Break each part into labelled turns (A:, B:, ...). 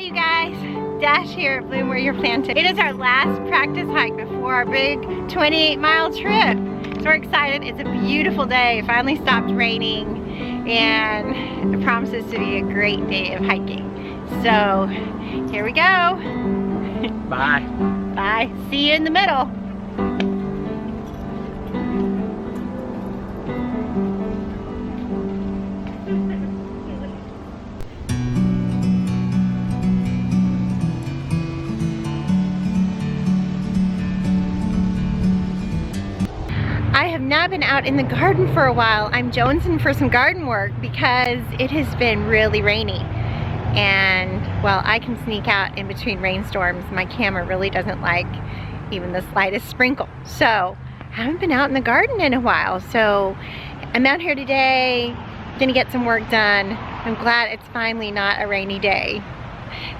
A: you guys, Dash here at Bloom Where You're Planted. It is our last practice hike before our big 28-mile trip. So we're excited. It's a beautiful day. It finally stopped raining and it promises to be a great day of hiking. So here we go.
B: Bye.
A: Bye. See you in the middle. I have not been out in the garden for a while. I'm jonesing for some garden work because it has been really rainy. And well, I can sneak out in between rainstorms. My camera really doesn't like even the slightest sprinkle. So I haven't been out in the garden in a while. So I'm out here today, gonna get some work done. I'm glad it's finally not a rainy day.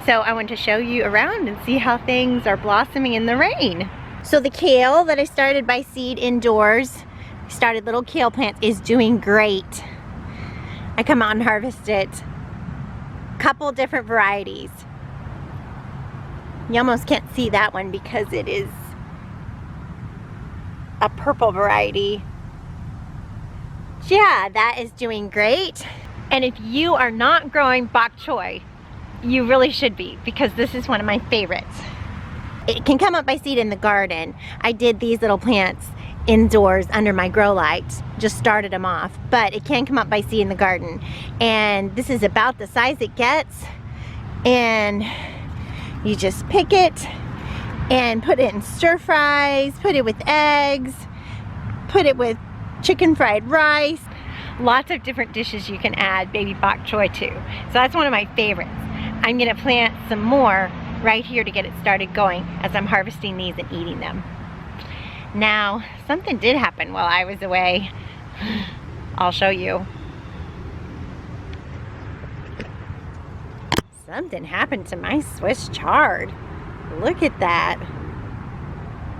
A: So I want to show you around and see how things are blossoming in the rain. So the kale that I started by seed indoors, started little kale plants, is doing great. I come out and harvest it. Couple different varieties. You almost can't see that one because it is a purple variety. Yeah, that is doing great. And if you are not growing bok choy, you really should be, because this is one of my favorites. It can come up by seed in the garden. I did these little plants indoors under my grow light, just started them off, but it can come up by seed in the garden. And this is about the size it gets, and you just pick it and put it in stir fries, put it with eggs, put it with chicken fried rice. Lots of different dishes you can add baby bok choy to. So that's one of my favorites. I'm gonna plant some more right here to get it started going as I'm harvesting these and eating them. Now, something did happen while I was away. I'll show you. Something happened to my Swiss chard. Look at that.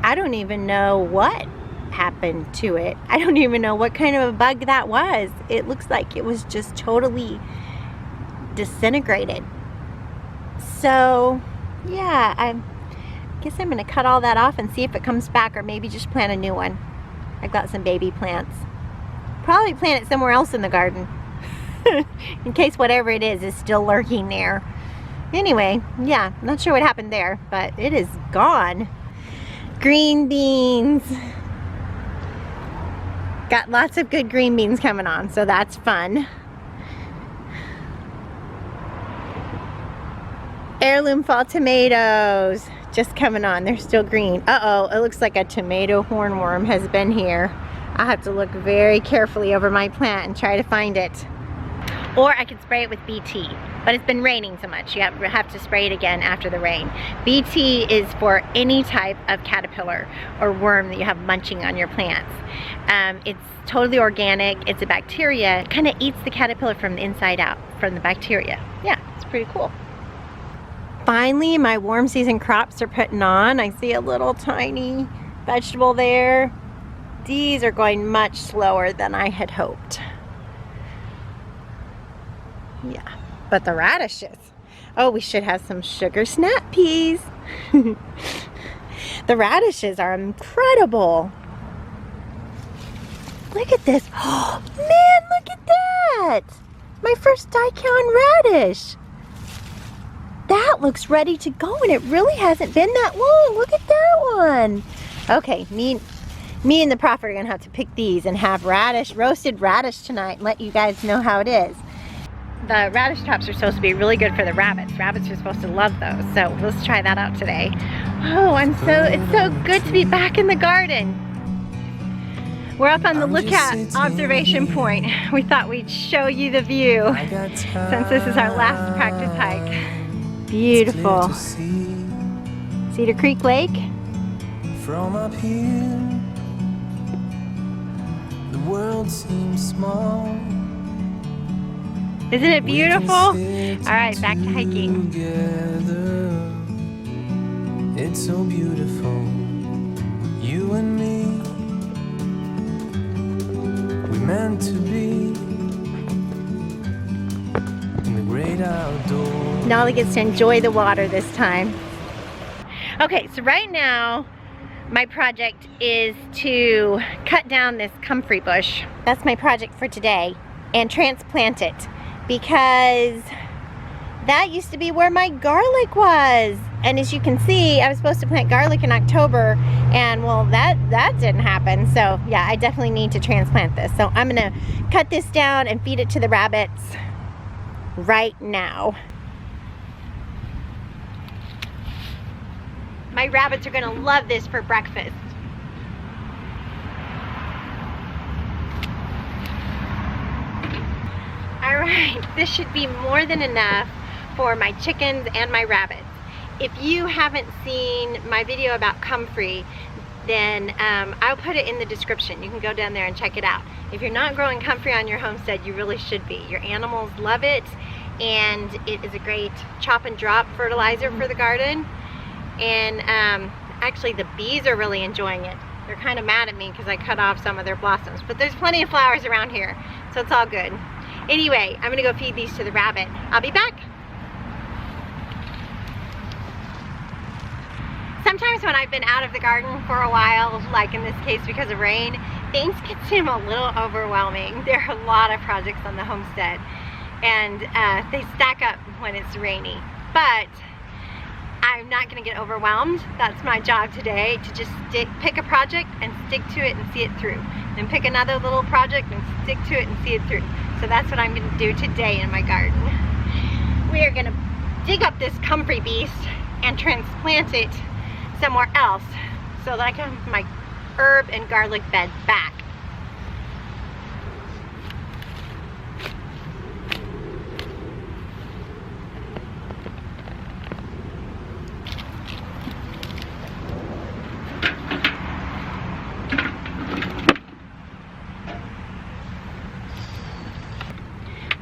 A: I don't even know what happened to it. I don't even know what kind of a bug that was. It looks like it was just totally disintegrated. So yeah, I guess I'm gonna cut all that off and see if it comes back, or maybe just plant a new one. I've got some baby plants. Probably plant it somewhere else in the garden in case whatever it is still lurking there. Anyway, yeah, not sure what happened there, but it is gone. Green beans. Got lots of good green beans coming on, so that's fun. Heirloom fall tomatoes just coming on. They're still green. Uh-oh, it looks like a tomato hornworm has been here. I'll have to look very carefully over my plant and try to find it. Or I could spray it with BT, but it's been raining so much. You have to spray it again after the rain. BT is for any type of caterpillar or worm that you have munching on your plants. It's totally organic. It's a bacteria. It kind of eats the caterpillar from the inside out, from the bacteria. Yeah, it's pretty cool. Finally, my warm season crops are putting on. I see a little tiny vegetable there. These are going much slower than I had hoped. Yeah, but the radishes. Oh, we should have some sugar snap peas. The radishes are incredible. Look at this. Oh, man, look at that. My first daikon radish. That looks ready to go, and it really hasn't been that long. Look at that one. Okay, me and the prophet are gonna have to pick these and have roasted radish tonight and let you guys know how it is. The radish tops are supposed to be really good for the rabbits. Rabbits are supposed to love those, so let's try that out today. Oh, it's so good to be back in the garden. We're up on the lookout observation point. We thought we'd show you the view since this is our last practice hike. Beautiful. Cedar Creek Lake.
C: From up here, the world seems small.
A: Isn't it beautiful? All right, back to hiking.
C: Together. It's so beautiful, you and me. We meant to be in the great outdoors.
A: Nolly gets to enjoy the water this time. Okay, so right now, my project is to cut down this comfrey bush. That's my project for today, and transplant it, because that used to be where my garlic was. And as you can see, I was supposed to plant garlic in October, and well, that didn't happen. So yeah, I definitely need to transplant this. So I'm gonna cut this down and feed it to the rabbits right now. My rabbits are gonna love this for breakfast. All right, this should be more than enough for my chickens and my rabbits. If you haven't seen my video about comfrey, then I'll put it in the description. You can go down there and check it out. If you're not growing comfrey on your homestead, you really should be. Your animals love it, and it is a great chop and drop fertilizer for the garden. And actually the bees are really enjoying it. They're kind of mad at me because I cut off some of their blossoms, but there's plenty of flowers around here, so it's all good. Anyway, I'm gonna go feed these to the rabbit. I'll be back. Sometimes when I've been out of the garden for a while, like in this case because of rain, things can seem a little overwhelming. There are a lot of projects on the homestead, and they stack up when it's rainy. But I'm not gonna get overwhelmed. That's my job today, to just pick a project and stick to it and see it through. And pick another little project and stick to it and see it through. So that's what I'm gonna do today in my garden. We are gonna dig up this comfrey beast and transplant it somewhere else so that I can have my herb and garlic bed back.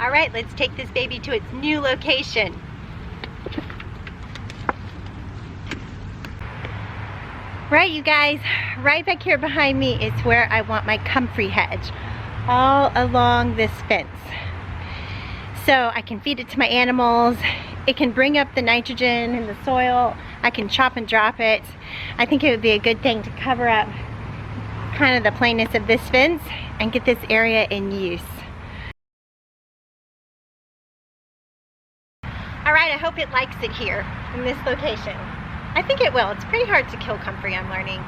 A: All right, let's take this baby to its new location. Right, you guys, right back here behind me is where I want my comfrey hedge, all along this fence. So I can feed it to my animals. It can bring up the nitrogen in the soil. I can chop and drop it. I think it would be a good thing to cover up kind of the plainness of this fence and get this area in use. All right, I hope it likes it here in this location. I think it will. It's pretty hard to kill comfrey, I'm learning.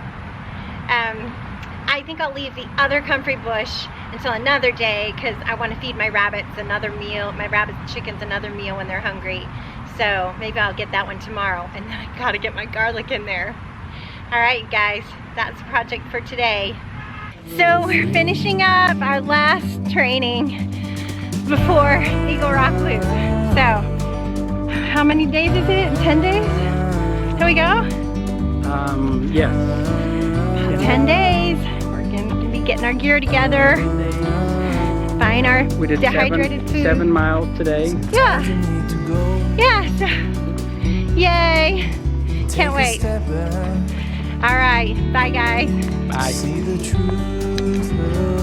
A: I think I'll leave the other comfrey bush until another day, because I want to feed my rabbits another meal, my rabbits and chickens another meal when they're hungry. So maybe I'll get that one tomorrow, and then I gotta get my garlic in there. All right, guys, that's the project for today. So we're finishing up our last training before Eagle Rock Loop. So how many days is it? 10 days? Here we go?
B: Yes.
A: 10 days. We're gonna be getting our gear together, buying our dehydrated food.
B: 7 miles today.
A: Yeah. Yeah. So, yay. Can't wait. All right. Bye, guys.
B: Bye.
C: See the truth.